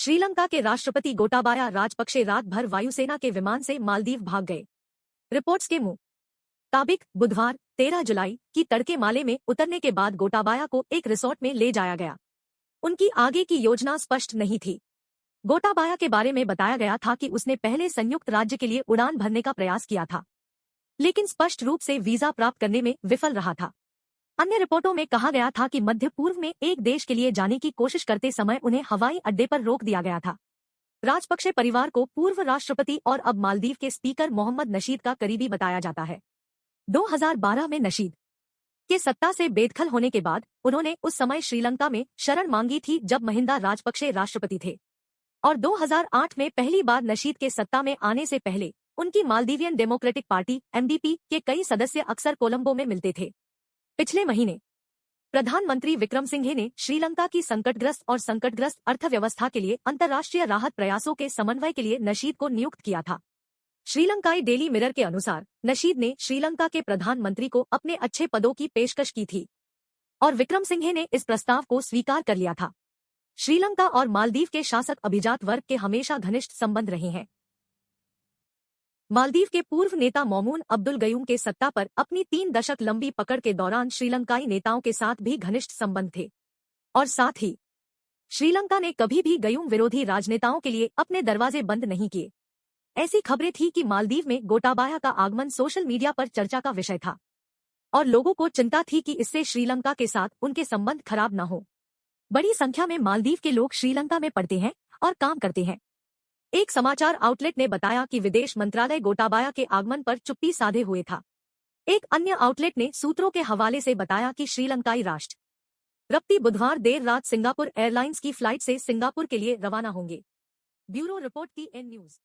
श्रीलंका के राष्ट्रपति गोटाबाया राजपक्षे रात भर वायुसेना के विमान से मालदीव भाग गए। रिपोर्ट्स के मुताबिक बुधवार 13 जुलाई की तड़के माले में उतरने के बाद गोटाबाया को एक रिसोर्ट में ले जाया गया। उनकी आगे की योजना स्पष्ट नहीं थी। गोटाबाया के बारे में बताया गया था कि उसने पहले संयुक्त राज्य के लिए उड़ान भरने का प्रयास किया था, लेकिन स्पष्ट रूप से वीजा प्राप्त करने में विफल रहा था। अन्य रिपोर्टों में कहा गया था कि मध्य पूर्व में एक देश के लिए जाने की कोशिश करते समय उन्हें हवाई अड्डे पर रोक दिया गया था। राजपक्षे परिवार को पूर्व राष्ट्रपति और अब मालदीव के स्पीकर मोहम्मद नशीद का करीबी बताया जाता है। 2012 में नशीद के सत्ता से बेदखल होने के बाद उन्होंने उस समय श्रीलंका में शरण मांगी थी जब महिंदा राजपक्षे राष्ट्रपति थे, और 2008 में पहली बार नशीद के सत्ता में आने से पहले उनकी मालदीवियन डेमोक्रेटिक पार्टी MDP के कई सदस्य अक्सर कोलंबो में मिलते थे। पिछले महीने प्रधानमंत्री विक्रमसिंघे ने श्रीलंका की संकटग्रस्त अर्थव्यवस्था के लिए अंतर्राष्ट्रीय राहत प्रयासों के समन्वय के लिए नशीद को नियुक्त किया था। श्रीलंकाई डेली मिरर के अनुसार नशीद ने श्रीलंका के प्रधानमंत्री को अपने अच्छे पदों की पेशकश की थी और विक्रमसिंघे ने इस प्रस्ताव को स्वीकार कर लिया था। श्रीलंका और मालदीव के शासक अभिजात वर्ग के हमेशा घनिष्ठ संबंध रहे हैं। मालदीव के पूर्व नेता मौमून अब्दुल गयूम के सत्ता पर अपनी 3 दशक लंबी पकड़ के दौरान श्रीलंकाई नेताओं के साथ भी घनिष्ठ संबंध थे, और साथ ही श्रीलंका ने कभी भी गयूम विरोधी राजनेताओं के लिए अपने दरवाजे बंद नहीं किए। ऐसी खबरें थी कि मालदीव में गोटाबाया का आगमन सोशल मीडिया पर चर्चा का विषय था और लोगों को चिंता थी कि इससे श्रीलंका के साथ उनके संबंध खराब न हो। बड़ी संख्या में मालदीव के लोग श्रीलंका में पढ़ते हैं और काम करते हैं। एक समाचार आउटलेट ने बताया कि विदेश मंत्रालय गोटाबाया के आगमन पर चुप्पी साधे हुए था। एक अन्य आउटलेट ने सूत्रों के हवाले से बताया कि श्रीलंकाई राष्ट्रपति बुधवार देर रात सिंगापुर एयरलाइंस की फ्लाइट से सिंगापुर के लिए रवाना होंगे। ब्यूरो रिपोर्ट की एन न्यूज।